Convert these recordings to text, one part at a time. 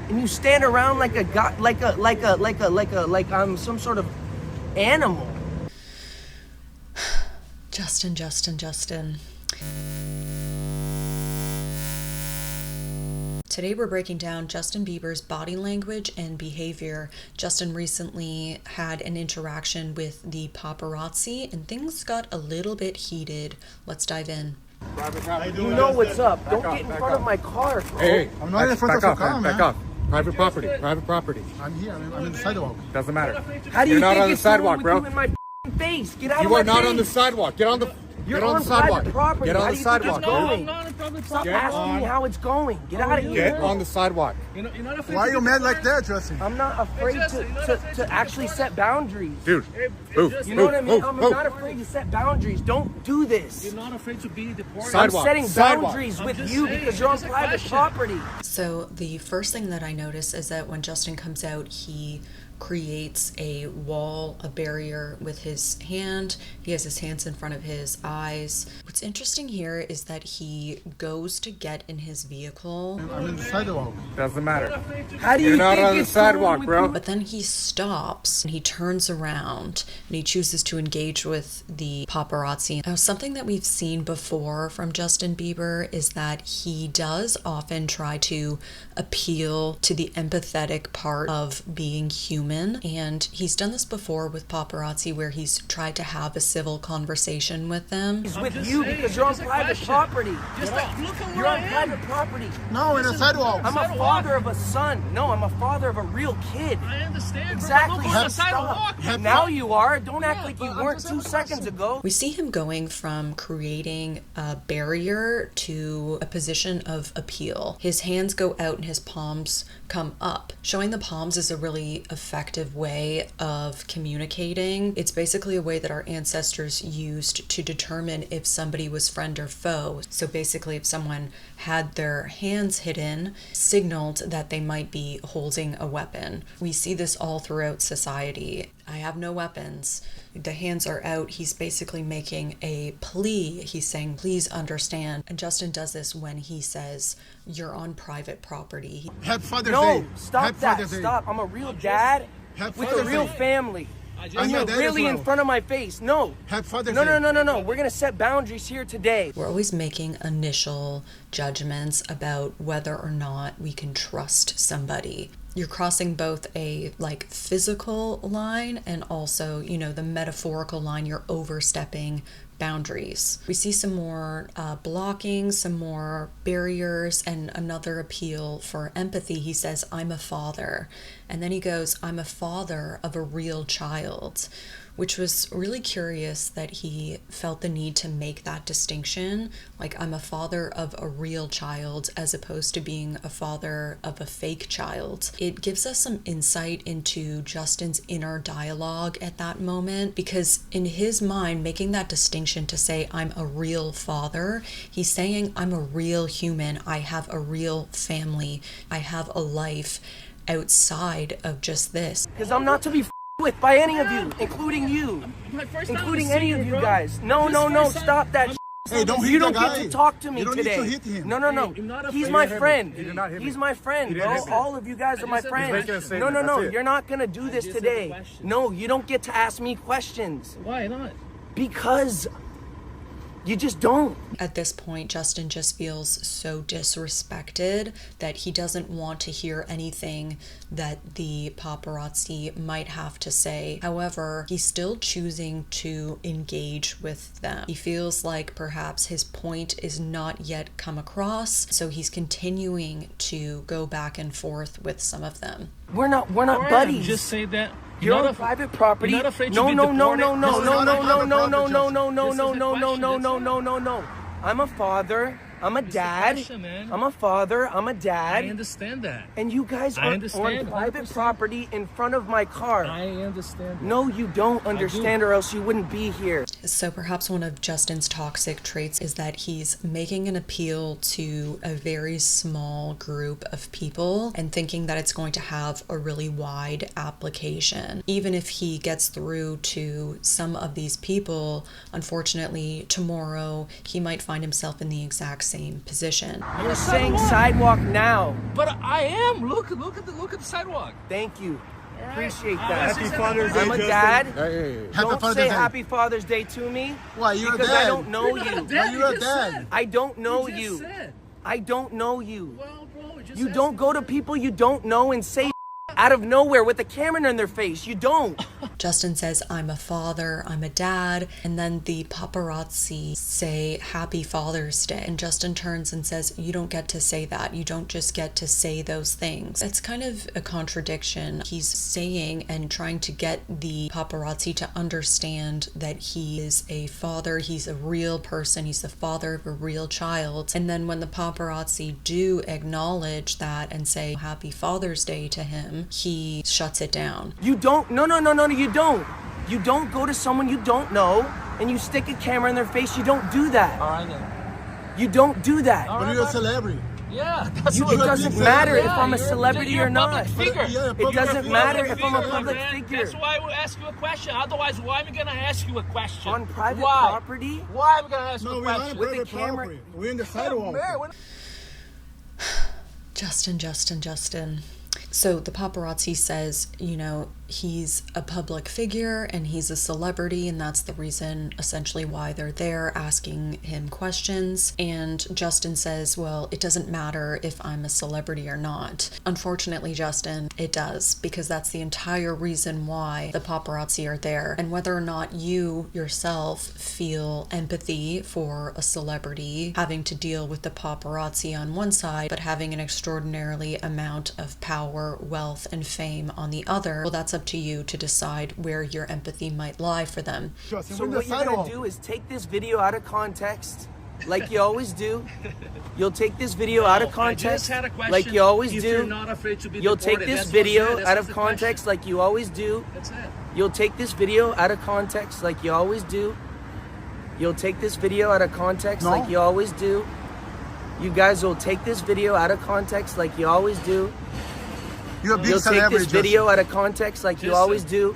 and you stand around like a god, like I'm some sort of animal. Justin. Today we're breaking down Justin Bieber's body language and behavior. Justin recently had an interaction with the paparazzi and things got a little bit heated. Let's dive in. You know what's up. Don't get in front of my car, bro. Hey, I'm not in front of your car, man. Back off. Private property. I'm here. I'm in the sidewalk. Doesn't matter. How do you You're not think on the it's going sidewalk, with bro. you in my face? Get out You of my are not face. on the sidewalk. Get on the You're Get on on the sidewalk. private property. Get How on do the you think it's sidewalk, going? dude. Not on private Stop property. asking me how it's going. Get out of here. Get on the sidewalk. You're not afraid Why are to you get mad pulled like that, Justin? I'm not afraid to actually set boundaries. Dude, move. You know what I mean? Move, I'm move. not afraid to set boundaries. Don't do this. You're not afraid to be deported. Sidewalk. I'm setting Sidewalk. boundaries with I'm just you saying, because you're on it's a private question. property. So the first thing that I notice is that when Justin comes out, he creates a wall, a barrier with his hand. He has his hands in front of his eyes. What's interesting here is that he goes to get in his vehicle, I'm in the sidewalk. Doesn't matter. How do you You're not think on the it's going sidewalk, with bro. you? but then he stops and he turns around and he chooses to engage with the paparazzi. Now, something that we've seen before from Justin Bieber is that he does often try to appeal to the empathetic part of being human. And he's done this before with paparazzi where he's tried to have a civil conversation with them. It's with you because you're on private property. Just look at where You're I on am. private property. No, in the sidewalk. I'm a father of a son. No, I'm a father of a real kid. I understand. Exactly. Bro, look on the Stop. sidewalk. Now you are. Don't act like you but I'm weren't just 2 having a seconds question. ago. We see him going from creating a barrier to a position of appeal. His hands go out and his palms come up. Showing the palms is a really effective way of communicating. It's basically a way that our ancestors used to determine if somebody was friend or foe. So basically, if someone had their hands hidden, signaled that they might be holding a weapon. We see this all throughout society. I have no weapons. The hands are out. He's basically making a plea. He's saying, please understand. And Justin does this when he says, you're on private property. Happy Father's No, Day. stop Happy that. Father's Day. Stop. I'm a real dad Happy with a Father's real Day. family. I'm And your you're dad as really in well. front of my face. No. Happy Father's No, Day. no. We're going to set boundaries here today. We're always making initial judgments about whether or not we can trust somebody. You're crossing both a physical line and also, the metaphorical line. You're overstepping boundaries. We see some more blocking, some more barriers, and another appeal for empathy. He says, I'm a father. And then he goes, I'm a father of a real child, which was really curious that he felt the need to make that distinction. Like, I'm a father of a real child as opposed to being a father of a fake child. It gives us some insight into Justin's inner dialogue at that moment, because in his mind, making that distinction to say, I'm a real father, he's saying, I'm a real human. I have a real family. I have a life outside of just this. Because I'm not to be with by any of you, including you. My first time Including to see any you, of you bro. guys. No, stop that. Hey, don't hit You the don't guy. get to talk to me You don't today. need to hit him. No. you're not He's afraid. my He didn't hit me. friend. He did not hit me. He's my friend, He didn't bro. hit me. All of you guys are my just- friends. making a statement. No. That's it. You're not gonna do this just have a today. question. No, you don't get to ask me questions Why not? because you just don't. At this point, Justin just feels so disrespected that he doesn't want to hear anything that the paparazzi might have to say. However, he's still choosing to engage with them. He feels like perhaps his point is not yet come across, so he's continuing to go back and forth with some of them. We're not buddies. Just say that. You're not on af- private property. You're not afraid to No. be deported? No. I'm a father. I'm a dad. question, man. I'm a father. I'm a dad. I understand that. And you guys I are on understand, private 100%. property in front of my car. I understand that. No, you don't understand, or else you wouldn't be here. So perhaps one of Justin's toxic traits is that he's making an appeal to a very small group of people and thinking that it's going to have a really wide application. Even if he gets through to some of these people, unfortunately, tomorrow he might find himself in the exact same position. You're saying sidewalk now. But I am. Look at the sidewalk. Thank you. Appreciate Happy that. Father's I'm a dad. Hey. Don't Father's say Day. Happy Father's Day to me. Why, you're a because dad. I don't know you. Why, you're a dad. I don't know You you. just said. I don't know you. Well, bro, just You ask don't me. go to people you don't know and say out of nowhere with a camera in their face. You don't. Justin says, I'm a father, I'm a dad, and then the paparazzi say Happy Father's Day. And Justin turns and says, you don't get to say that. You don't just get to say those things. It's kind of a contradiction. He's saying and trying to get the paparazzi to understand that he is a father, he's a real person, he's the father of a real child. And then when the paparazzi do acknowledge that and say Happy Father's Day to him, he shuts it down. You don't. No, you don't. You don't go to someone you don't know and you stick a camera in their face. You don't do that. All right, then. You don't do that. But you're a celebrity. Yeah, that's It what doesn't Yeah, matter if yeah, I'm a you're- celebrity you're or a not. public figure. Yeah, It doesn't matter if I'm a Figure, public man. figure. That's why I will ask you a question. Otherwise, why am I gonna ask you a question? On private why? property? Why am I gonna ask you No, a we're not question? in With the private camera- property. We're in the sidewalk. Man, what- Justin. So the paparazzi says, you know, he's a public figure and he's a celebrity, and that's the reason essentially why they're there asking him questions. And Justin says, well, it doesn't matter if I'm a celebrity or not. Unfortunately, Justin, it does, because that's the entire reason why the paparazzi are there. And whether or not you yourself feel empathy for a celebrity having to deal with the paparazzi on one side, but having an extraordinarily amount of power, wealth, and fame on the other, well, that's up to you to decide where your empathy might lie for them. Justin, So we're in the what you're gonna sidewalk. do is take this video out of context, like you always do. You'll take this video out of I just context, had a question. like you always if do. You're not afraid to be You'll take deported. this That's what video it is. out That's of the context, question. like you always do. That's it. You'll take this video out of context, like you always do. You'll take this video out of context, No. like you always do. You guys will take this video out of context, like you always do. You're a big You'll take celebrity, this video out of context, like you Just always a- do.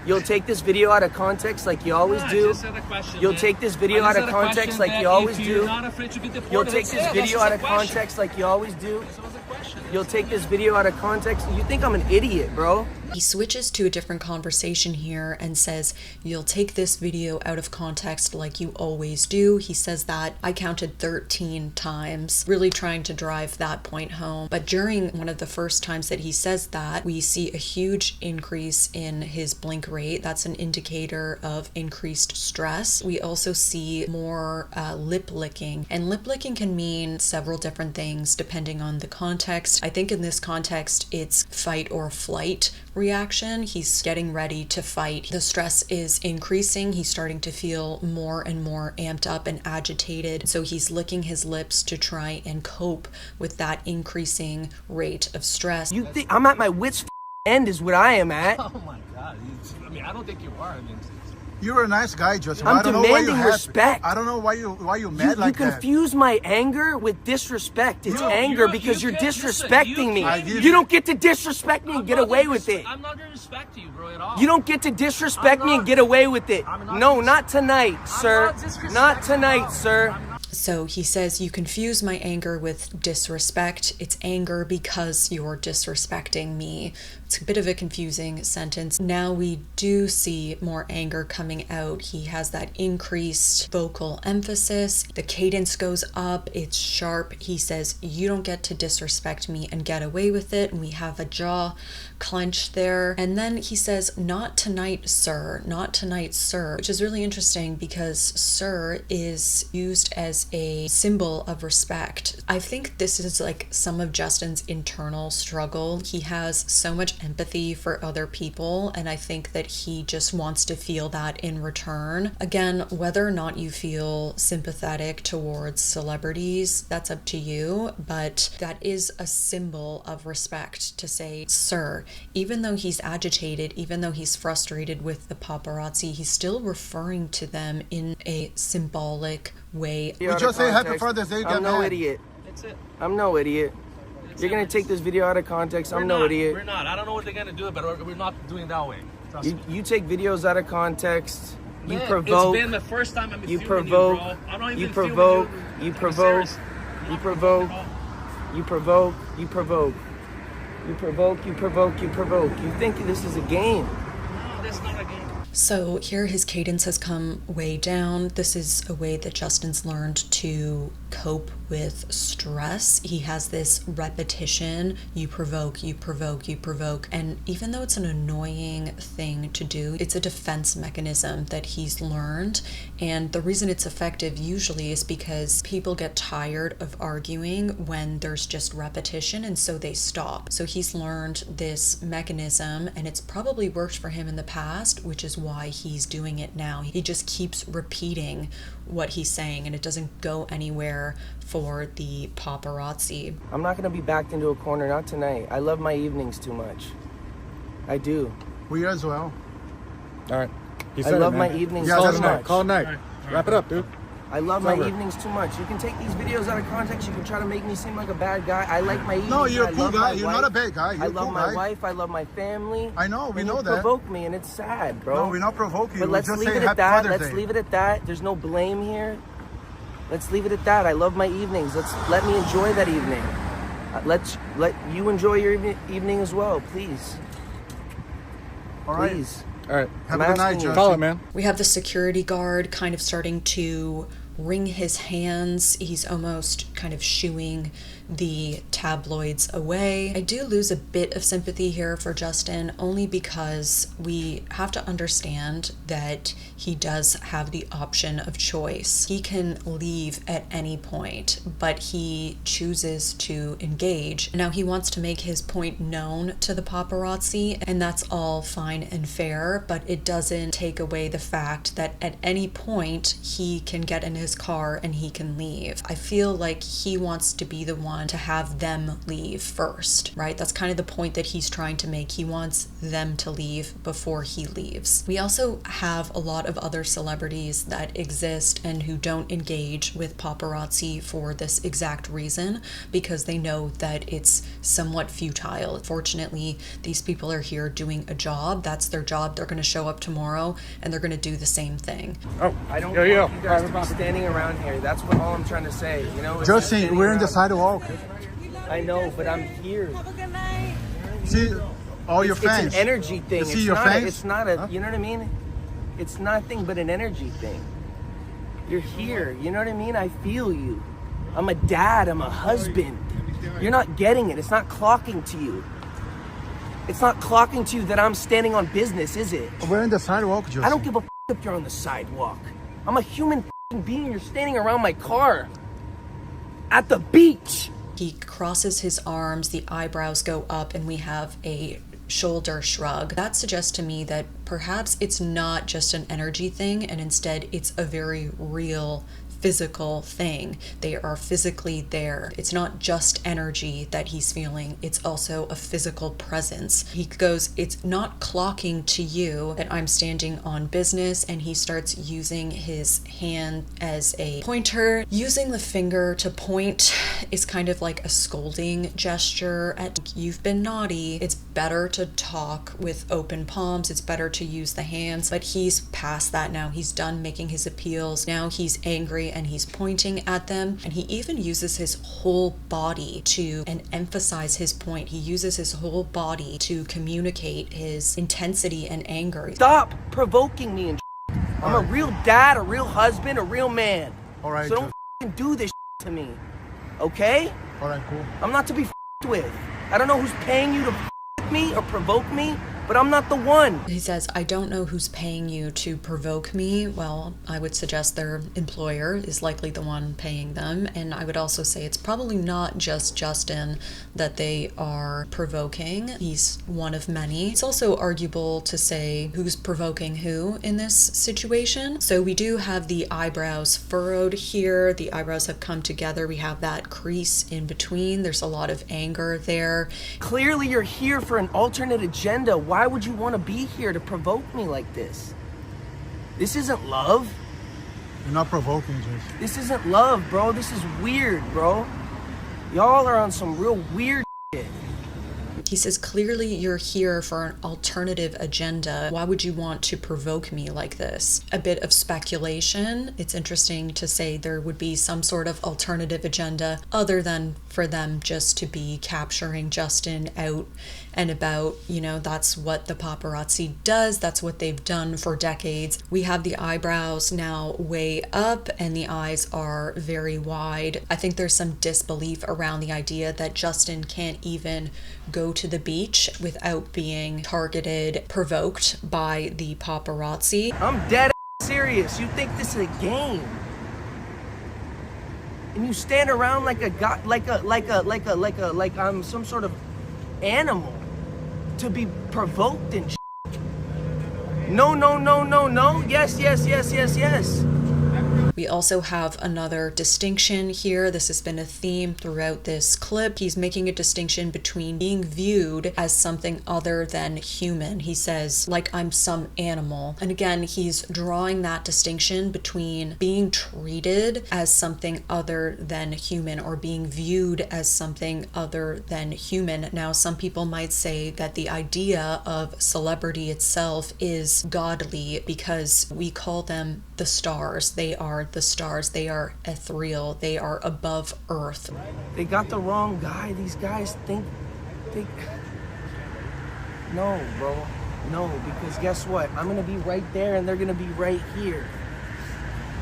You'll take this video out of context, like you always I do. just had a question, You'll man. take this video I out just of had a context, question like that you always if you're do. not afraid to be deported, You'll take that's this it. video That's out the of question. context, like you always do. That was the question. You'll take this video out of context. You think I'm an idiot, bro? He switches to a different conversation here and says, you'll take this video out of context like you always do. He says that I counted 13 times, really trying to drive that point home. But during one of the first times that he says that, we see a huge increase in his blink rate. That's an indicator of increased stress. We also see more lip licking, and lip licking can mean several different things depending on the context. I think in this context, it's fight or flight reaction. He's getting ready to fight. The stress is increasing. He's starting to feel more and more amped up and agitated. So he's licking his lips to try and cope with that increasing rate of stress. You think I'm at my wit's end is what I am at. Oh my God! I mean, I don't think you are. I mean, You're a nice guy, Justin. I'm I don't know why you're demanding happy. respect. I don't know why you You, mad like that. confuse my anger with disrespect. It's No, anger you because you're can't- listen, disrespecting you me. can't- You don't get to disrespect me and I'm get not away gonna with it. I'm not gonna respect you, bro, at all. You don't get to disrespect I'm me and not- get away with it. I'm not No, dis- not tonight, sir. not disrespecting Not at tonight, all. sir. So he says, you confuse my anger with disrespect. It's anger because you're disrespecting me. It's a bit of a confusing sentence. Now we do see more anger coming out. He has that increased vocal emphasis. The cadence goes up. It's sharp. He says, you don't get to disrespect me and get away with it. And we have a jaw clenched there. And then he says, not tonight, sir. Not tonight, sir. Which is really interesting because sir is used as is a symbol of respect. I think this is like some of Justin's internal struggle. He has so much empathy for other people, and I think that he just wants to feel that in return. Again, whether or not you feel sympathetic towards celebrities, that's up to you, but that is a symbol of respect to say, sir, even though he's agitated, even though he's frustrated with the paparazzi, he's still referring to them in a symbolic way. We just say happy Father's Day. I'm no idiot. That's it. I'm no idiot. You're gonna take this video out of context. I'm no idiot. We're not. I don't know what they're gonna do, but we're not doing that way. Trust me. You take videos out of context. You Man, provoke. It's been the first time I'm You filming provoke. you, bro. I'm not even You filming provoke. you. You I'm provoke. serious. You provoke. You provoke. You provoke. You provoke. You provoke. You provoke. You think this is a game? No, that's not a game. So here his cadence has come way down. This is a way that Justin's learned to cope with stress. He has this repetition, you provoke, you provoke, you provoke. And even though it's an annoying thing to do, it's a defense mechanism that he's learned. And the reason it's effective usually is because people get tired of arguing when there's just repetition, and so they stop. So he's learned this mechanism, and it's probably worked for him in the past, which is why he's doing it now. He just keeps repeating what he's saying, and it doesn't go anywhere for the paparazzi. I'm not gonna be backed into a corner. Not tonight. I love my evenings too much. I do. We as well. All right. He I said love it, my man. evenings Yeah, too that's much. Call it night. Wrap it up, dude. I love my over. evenings too much. You can take these videos out of context. You can try to make me seem like a bad guy. I like my evenings. No, you're a I cool love guy. my You're wife. not a bad guy. You're I a love cool my guy. wife. I love my family. I know, we And know you that. provoke me, and it's sad, bro. No, we're not provoking you. But We let's just leave say it at happy that. Father's Let's Day. leave it at that. There's no blame here. Let's leave it at that. I love my evenings. Let me enjoy that evening. Let you enjoy your evening as well, please. All right. Please. All right. Have I'm a good night, asking you. Justin. Call it, man. We have the security guard kind of starting to wring his hands. He's almost kind of shooing the tabloids away. I do lose a bit of sympathy here for Justin, only because we have to understand that he does have the option of choice. He can leave at any point, but he chooses to engage. Now he wants to make his point known to the paparazzi, and that's all fine and fair, but it doesn't take away the fact that at any point he can get in his car and he can leave. I feel like he wants to be the one to have them leave first, right? That's kind of the point that he's trying to make. He wants them to leave before he leaves. We also have a lot of other celebrities that exist and who don't engage with paparazzi for this exact reason, because they know that it's somewhat futile. Fortunately, these people are here doing a job. That's their job. They're going to show up tomorrow and they're going to do the same thing. Oh, I don't yeah, want you guys to be standing around here. That's what all I'm trying to say. You know, it's just Justin, standing we're in the around. sidewalk. I know, but I'm here. See all your It's fans. an energy thing. You see it's your not fans? It's not a. Huh? You know what I mean? It's nothing but an energy thing. You're here. You know what I mean? I feel you. I'm a dad. I'm a husband. You're not getting it. It's not clocking to you. It's not clocking to you that I'm standing on business, is it? We're in the sidewalk, Justin. I don't give a if you're on the sidewalk. I'm a human being. You're standing around my car at the beach. He crosses his arms, the eyebrows go up, and we have a shoulder shrug. That suggests to me that perhaps it's not just an energy thing, and instead it's a very real physical thing. They are physically there. It's not just energy that he's feeling, it's also a physical presence. He goes, it's not clocking to you that I'm standing on business, and he starts using his hand as a pointer. Using the finger to point is kind of like a scolding gesture at you've been naughty. It's better to talk with open palms. It's better to use the hands, but he's past that now. He's done making his appeals. Now he's angry and he's pointing at them, and he even uses his whole body to emphasize his point. He uses his whole body to communicate his intensity and anger. Stop provoking me and I'm a real dad, a real husband, a real man. All right, So don't do this to me, okay? All right, cool. I'm not to be with. I don't know who's paying you to with me or provoke me. But I'm not the one. He says, I don't know who's paying you to provoke me. Well, I would suggest their employer is likely the one paying them. And I would also say it's probably not just Justin that they are provoking. He's one of many. It's also arguable to say who's provoking who in this situation. So we do have the eyebrows furrowed here. The eyebrows have come together. We have that crease in between. There's a lot of anger there. Clearly you're here for an alternate agenda. Why would you want to be here to provoke me like this? This isn't love. You're not provoking, Jason. This isn't love, bro. This is weird, bro. Y'all are on some real weird shit. He says, clearly you're here for an alternative agenda. Why would you want to provoke me like this? A bit of speculation. It's interesting to say there would be some sort of alternative agenda other than for them just to be capturing Justin out and about. You know, that's what the paparazzi does. That's what they've done for decades. We have the eyebrows now way up and the eyes are very wide. I think there's some disbelief around the idea that Justin can't even go to the beach without being targeted, provoked by the paparazzi. I'm dead serious. You think this is a game? And you stand around like a god, like I'm some sort of animal to be provoked and shit. No, no, no, no, no. Yes, yes, yes, yes, yes. We also have another distinction here. This has been a theme throughout this clip. He's making a distinction between being viewed as something other than human. He says, like I'm some animal. And again, he's drawing that distinction between being treated as something other than human or being viewed as something other than human. Now, some people might say that the idea of celebrity itself is godly because we call them the stars. They are the stars. They are ethereal. They are above earth. They got the wrong guy. These guys think they... No, bro. No, because guess what? I'm gonna be right there and they're gonna be right here.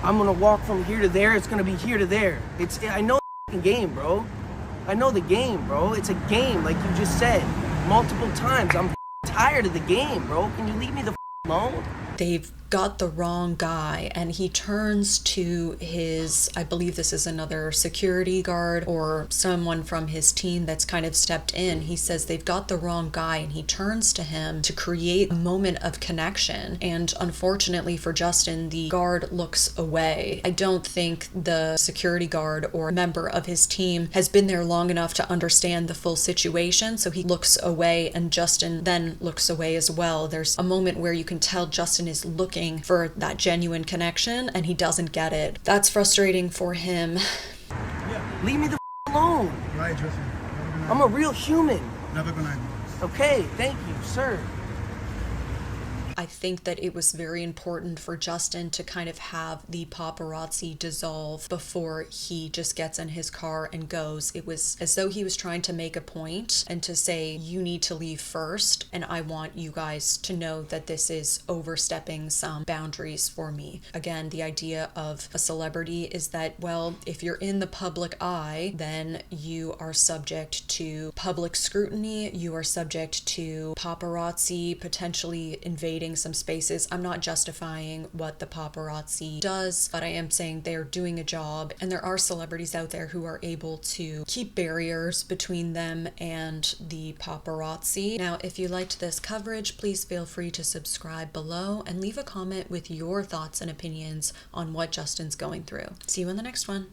I'm gonna walk from here to there. It's gonna be here to there. I know the game, bro. I know the game, bro. It's a game, like you just said multiple times. I'm tired of the game, bro. Can you leave me the alone? They've got the wrong guy, and he turns to his, I believe this is another security guard or someone from his team that's kind of stepped in. He says they've got the wrong guy, and he turns to him to create a moment of connection. And unfortunately for Justin, the guard looks away. I don't think the security guard or member of his team has been there long enough to understand the full situation, so he looks away, and Justin then looks away as well. There's a moment where you can tell Justin is looking for that genuine connection and he doesn't get it. That's frustrating for him. Leave me the alone. Right, Justin. I'm a real human. Never gonna. Okay, thank you, sir. I think that it was very important for Justin to kind of have the paparazzi dissolve before he just gets in his car and goes. It was as though he was trying to make a point and to say, you need to leave first, and I want you guys to know that this is overstepping some boundaries for me. Again, the idea of a celebrity is that, well, if you're in the public eye, then you are subject to public scrutiny, you are subject to paparazzi potentially invading some spaces. I'm not justifying what the paparazzi does, but I am saying they're doing a job, and there are celebrities out there who are able to keep barriers between them and the paparazzi. Now, if you liked this coverage, please feel free to subscribe below and leave a comment with your thoughts and opinions on what Justin's going through. See you in the next one.